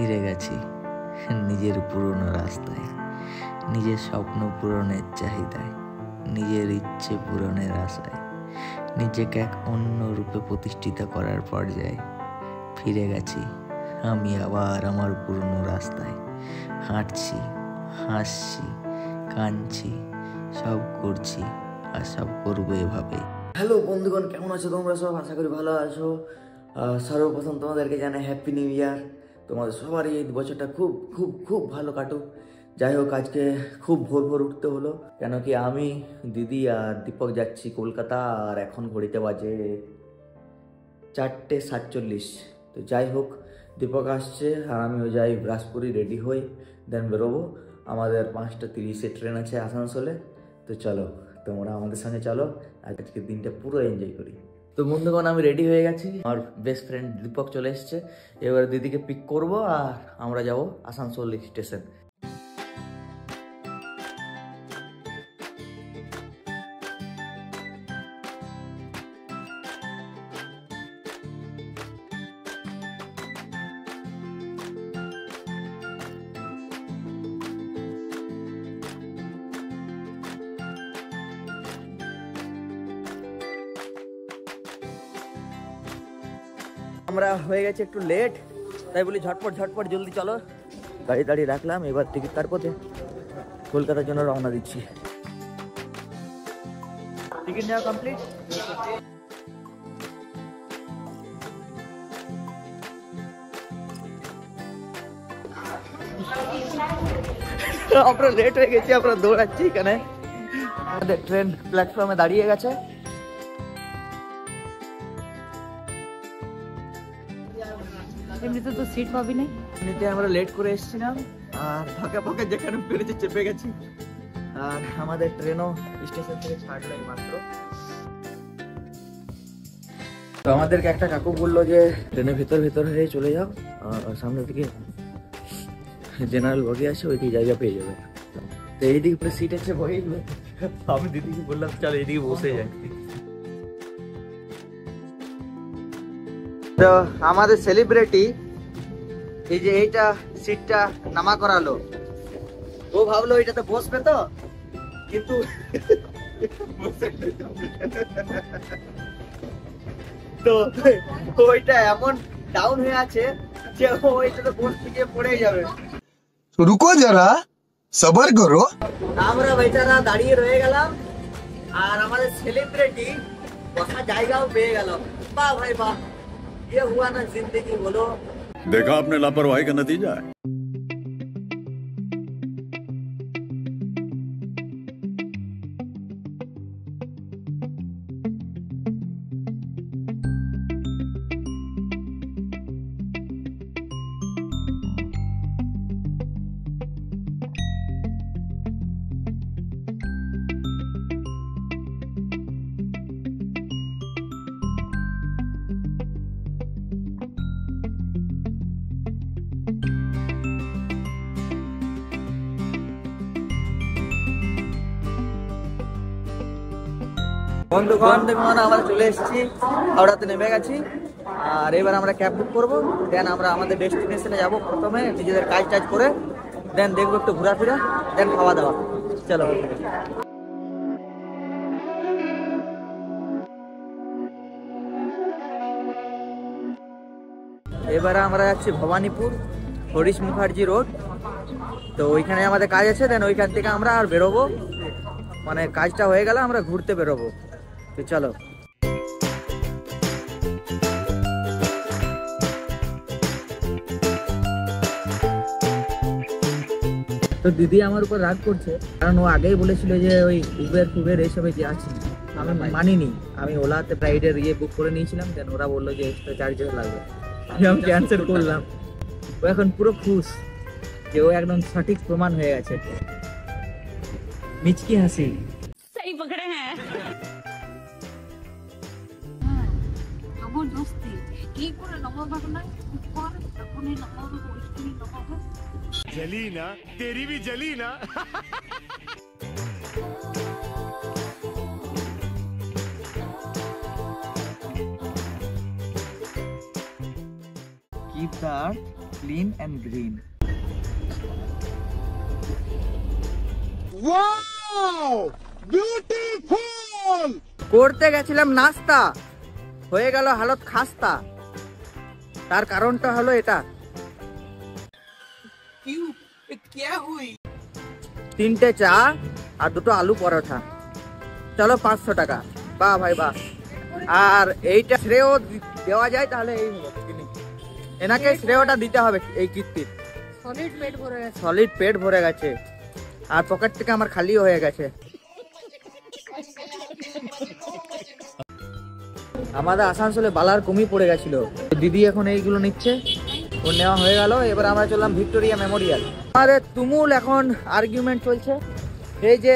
ফিরে গেছি নিজের পুরনো রাস্তায়, নিজের স্বপ্ন পূরণের চাহিদায়, নিজের ইচ্ছে পূরণের আশায়, নিজেকে এক অন্য রূপে প্রতিষ্ঠিত করার পর্যায়ে ফিরে গেছি আমি আবার আমার পুরনো রাস্তায়। হাঁটছি, হাসছি, কাঁদছি, সব করছি আর সব করবো এভাবে। হ্যালো বন্ধুগণ, কেমন আছো তোমরা সব? আশা করি ভালো আছো। সর্বপ্রথম তোমাদেরকে জানাই হ্যাপি নিউ ইয়ার। তোমাদের সবারই এই বছরটা খুব খুব খুব ভালো কাটুক। যাই হোক, আজকে খুব ভোর ভোর উঠতে হলো, কেন কি আমি, দিদি আর দীপক যাচ্ছি কলকাতা। আর এখন ঘড়িতে বাজে 4:47। তো যাই হোক, দীপক আসছে আর আমিও যাই ব্রাসপুরি রেডি হই, দেন বেরোবো। আমাদের 5:30-এ ট্রেন আছে আসানসোলে। তো চলো, তোমরা আমাদের সঙ্গে চলো, আজকের দিনটা পুরো এনজয় করি। তো বন্ধুগণ, আমি রেডি হয়ে গেছি, আমার বেস্ট ফ্রেন্ড দীপক চলে এসছে। এবার দিদিকে পিক করব আর আমরা যাব আসানসোল স্টেশন। আমরা হয়ে গেছে একটু লেট, তাই বলি ঝটপট ঝটপট জলদি চলো। গাড়ি দাঁড়িয়ে রাখলাম, এবার টিকিট কাটতে কলকাতার জন্য রওনা দিচ্ছি। টিকিট নেওয়া কমপ্লিট। আমরা লেট হয়ে গেছি, আমরা দৌড়াচ্ছি এখানে। আমাদের ট্রেন প্ল্যাটফর্মে দাঁড়িয়ে গেছে। এমনিতে তো সিট পাবি না, এমনিতে আমরা লেট করে এসেছিলাম আর ফাঁকা ফাঁকা যেখানে পেরেছে চেপে গেছি। আর আমাদের ট্রেনও স্টেশন থেকে ছাড়লাই মাত্র। তো আমাদেরকে একটা কাকু বললো যে ট্রেনের ভেতর হয়ে চলে যাও, আর সামনের দিকে জেনারেল বগি আছে, ওইদিকে জায়গা পেয়ে যাবে। তো এইদিকে পুরো সিট আছে বই। আমি দিদিকে বললাম চল এইদিকে বসে যাই। তো আমাদের সেলিব্রিটি এই যে এইটা সিটটা নামা করালো, ও ভাবলো এটাতে বসবে, তো কিন্তু তো ওইটা এমন ডাউন হয়ে আছে যে ওইটাতে বসতে গিয়ে পড়ে যাবে। রুকো যারা, সবার করো। আমরা বেচারা দাঁড়িয়ে রয়ে গেলাম আর আমাদের সেলিব্রিটি বসার জায়গাও পেয়ে গেল। বাহ ভাই বাহ, ये हुआ ना जिंदगी। बोलो, देखा आपने लापरवाही का नतीजा है। বন্ধুগণ দেখুন, আমরা চলে এসেছি, হাওড়াতে নেমে গেছি। আর এবার আমরা ক্যাব বুক করবো, দেন আমরা আমাদের ডেস্টিনেশনে যাব। প্রথমে নিজেদের কাজ টাজ করে, দেন দেখবো একটু ঘোরাফেরা, দেন খাওয়া দাওয়া। চলো, এবারে আমরা যাচ্ছি ভবানীপুর, হরিশ মুখার্জি রোড। তো ওইখানে আমাদের কাজ আছে, দেন ওইখান থেকে আমরা আর বেরোবো, মানে কাজটা হয়ে গেলে আমরা ঘুরতে বেরোবো। তো চলো। তো দিদি আমার উপর রাগ করছে, কারণ ও আগেই বলেছিল যে ওই উবের ফুবের এইসবে যে আছে, আমি মানিনি। আমি ওলাতে রাইডের বুক করে নিয়েছিলাম, দেন ওরা বললো যে এক্সট্রা চার্জেস লাগবে, আমি ক্যান্সেল করলাম। ও এখন পুরো খুশ যে ও একদম সঠিক প্রমাণ হয়ে গেছে। মিচকি হাসি। सही पकड़े हैं। জবরদস্তি কি করে নমভাবে না উপর তখনই নমভাবে ওইখানে নমভাবে जली ना, तेरी भी जली ना। Keep the earth clean and green. করতে গেছিলাম নাস্তা, হয়ে গেল হালত খাস্তা। তার কারণটা হলো এটা, 3টে চা আর 2টো আলু পরোটা, চলো 500 টাকা। বাহ ভাই বাহ। আর এইটা শ্রেয় দেওয়া যায় তাহলে এই হলো, এনাকে শ্রেয়টা দিতে হবে এই কীর্তির। সলিড পেট ভরে গেছে আর পকেট থেকে আমার খালিও হয়ে গেছে। আমাদের আসানসোলে বালার কমই পড়ে গেছিল, দিদি এখন এইগুলো নিচ্ছে, ও নেওয়া হয়ে গেল। এবার আমরা চললাম ভিক্টোরিয়া মেমোরিয়াল। আমাদের তুমুল এখন আর্গুমেন্ট চলছে। এই যে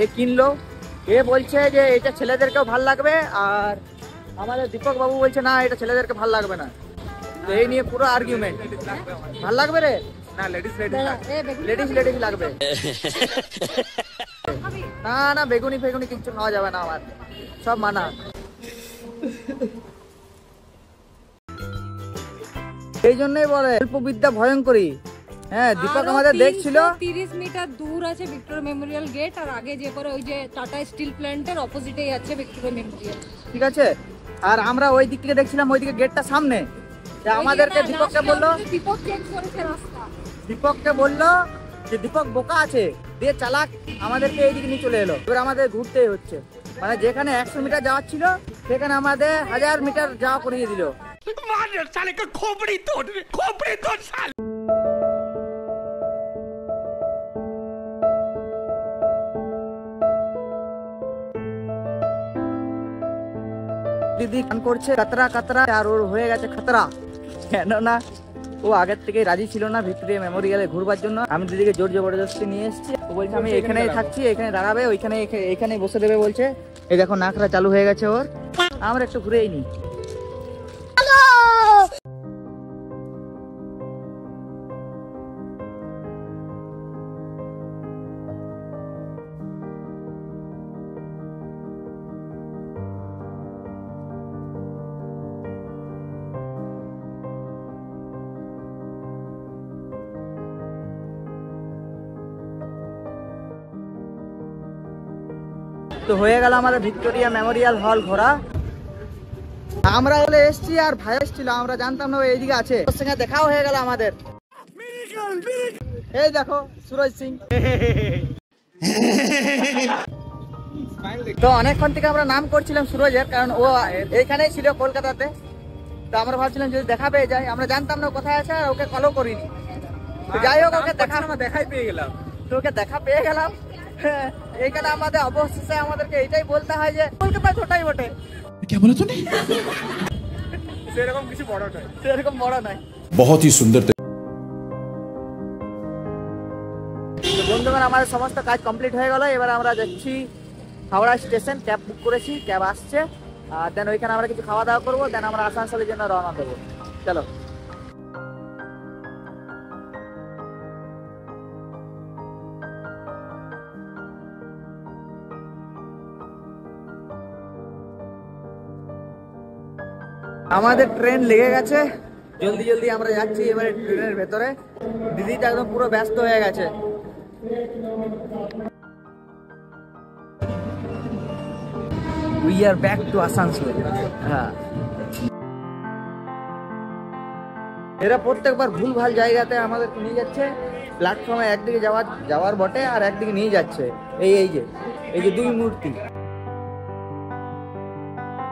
এ কিনলো, এ বলছে যে এটা ছেলেদেরকেও ভাল লাগবে, আর আমাদের দীপক বাবু বলছে না এটা ছেলেদেরকে ভাল লাগবে না। তো এই নিয়ে পুরো আর্গুমেন্ট। ভাল লাগবে রে না, লেডিস লাগবে। না না, বেগুনি ফেগুনি কিছু খাওয়া যাবে না, আমার সব মানা। এই জন্যই বলে অল্পবিদ্যা ভয়ঙ্করী। হ্যাঁ, দীপক আমাদের দেখছিল 30 মিটার দূর আছে ভিক্টোরিয়া মেমোরিয়াল গেট, আর আগে যে পরে ওই যে টাটা স্টিল প্ল্যান্টের অপোজিটেই আছে ভিক্টোরিয়া মেমোরিয়াল। ঠিক আছে, আর আমরা ওই দিক থেকে দেখছিলাম, ওইদিকে গেটটা সামনে। আমাদেরকে দীপককে বললো, দীপক চেঞ্জ করেছে রাস্তা। দীপককে বললো যে দীপক বোকা আছে, দিয়ে চালাক, আমাদেরকে এইদিকে নিয়ে চলে এলো। এবার আমাদের ঘুরতেই হচ্ছে, মানে যেখানে 100 মিটার যাওয়ার ছিল সেখানে আমাদের 1000 মিটার যাওয়া করিয়ে দিল। দিদি গান করছে কাতরা কাতরা, আর ওর হয়ে গেছে খাতরা, কেননা ও আগের থেকে রাজি ছিল না ভিক্টোরিয়া মেমোরিয়ালে ঘুরবার জন্য। আমি দিদিকে জোর জবরদস্তি নিয়ে এসেছি। ও বলছে আমি এখানেই থাকছি, এখানে দাঁড়াবে, ওইখানে এখানে বসে দেবে বলছে। এই দেখো নাকরা চালু হয়ে গেছে ওর। আমরা একটু ঘুরেই নি। তো হয়ে গেল আমাদের ভিক্টোরিয়া মেমোরিয়াল হল ঘোরা। আমরা হলে এসছি আর ভাই এসছিল, আমরা জানতাম না এইদিকে আছে। ওর সঙ্গে দেখাও হয়ে গেল আমাদের। এই দেখো সুরজ সিং। তো অনেকক্ষণ থেকে আমরা নাম করছিলাম সুরজের, কারণ ও এইখানেই ছিল কলকাতাতে। তো আমরা ভাবছিলাম যদি দেখা পেয়ে যায়, আমরা জানতাম না কোথায় আছে, আর ওকে কলও করিনি। যাই হোক, ওকে দেখাই পেয়ে গেলাম। তো ওকে দেখা পেয়ে গেলাম। এইখানে আমাদের অবশেষে আমাদেরকে এইটাই বলতে হয় যে কলকাতা ছোটাই বটে। क्या बोला तूने? সেরকম কিছু বড় নয়, সেরকম বড় নয়। बहुत ही सुंदर। বন্ধুগণ, আমাদের সমস্ত কাজ কমপ্লিট হয়ে গেল। এবার আমরা যাচ্ছি হাওড়া স্টেশন, ক্যাব বুক করেছি, ক্যাব আসছে। আর দেন ওইখানে আমরা কিছু খাওয়া দাওয়া করবো, দেন আমরা আসানসোলের জন্য রওনা দেবো। চলো। আমাদের ট্রেন লেগে গেছে, জলদি জলদি আমরা যাচ্ছি এবারে ট্রেনের ভেতরে। দিদিটা একদম পুরো ব্যস্ত হয়ে গেছে। We are back to Asansol. হ্যাঁ, এরা প্রত্যেকবার ভুল ভাল জায়গাতে আমাদেরকে নিয়ে যাচ্ছে। প্ল্যাটফর্মে একদিকে যাওয়ার বটে, আর একদিকে নিয়ে যাচ্ছে। এই যে দুই মূর্তি।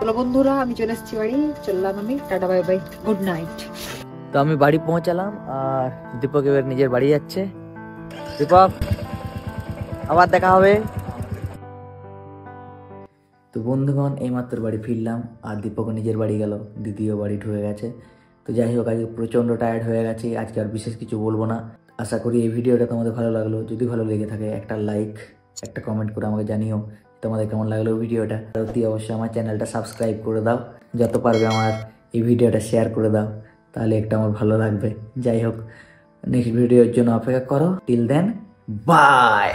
চলো বন্ধুরা, আমি চলে এসেছি বাড়ি, চললাম আমি, tata bye bye, good night. তো আমি বাড়ি পৌঁছালাম, আর দীপক এবার নিজের বাড়ি যাচ্ছে। দীপক, আবার দেখা হবে। তো বন্ধুগণ, এইমাত্র বাড়ি ফিরলাম, আর দীপকও নিজের বাড়ি গেল, দিদিও বাড়ি ঢুকে গেছে। তো যাই হোক, আজকে প্রচণ্ড টায়ার্ড হয়ে গেছে, আজকে আর বিশেষ কিছু বলবো না। আশা করি এই ভিডিওটা তোমাদের ভালো লাগলো। যদি ভালো লেগে থাকে একটা লাইক, একটা কমেন্ট করে আমাকে জানিও তোমাদের কেমন লাগলো ভিডিওটা। অতি অবশ্যই আমার চ্যানেলটা সাবস্ক্রাইব করে দাও, যত পারবে আমার এই ভিডিওটা শেয়ার করে দাও, তাহলে একটা আমার ভালো লাগবে। যাই হোক, নেক্সট ভিডিওর জন্য অপেক্ষা করো। Till then, by.